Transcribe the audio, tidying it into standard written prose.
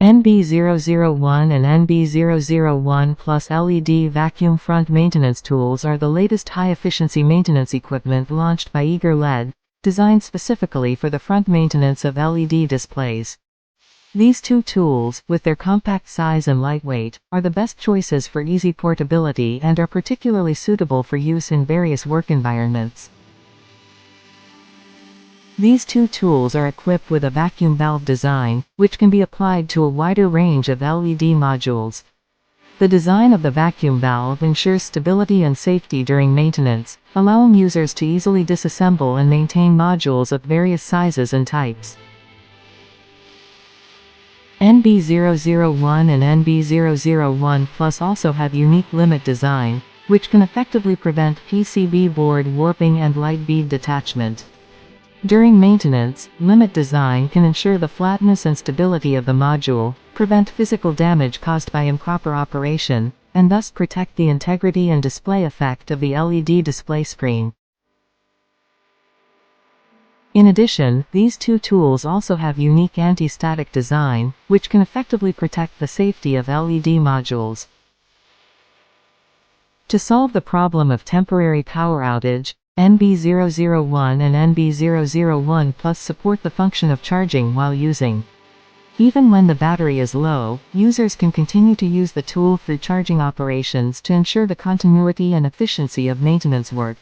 NB-001 and NB-001 Plus LED vacuum front maintenance tools are the latest high-efficiency maintenance equipment launched by EagerLED, designed specifically for the front maintenance of LED displays. These two tools, with their compact size and lightweight, are the best choices for easy portability and are particularly suitable for use in various work environments. These two tools are equipped with a vacuum valve design, which can be applied to a wider range of LED modules. The design of the vacuum valve ensures stability and safety during maintenance, allowing users to easily disassemble and maintain modules of various sizes and types. NB-001 and NB-001 Plus also have unique limit design, which can effectively prevent PCB board warping and light bead detachment. During maintenance, limit design can ensure the flatness and stability of the module, prevent physical damage caused by improper operation, and thus protect the integrity and display effect of the LED display screen. In addition, these two tools also have unique anti-static design, which can effectively protect the safety of LED modules. To solve the problem of temporary power outage, NB-001 and NB-001 Plus support the function of charging while using. Even when the battery is low, users can continue to use the tool through charging operations to ensure the continuity and efficiency of maintenance work.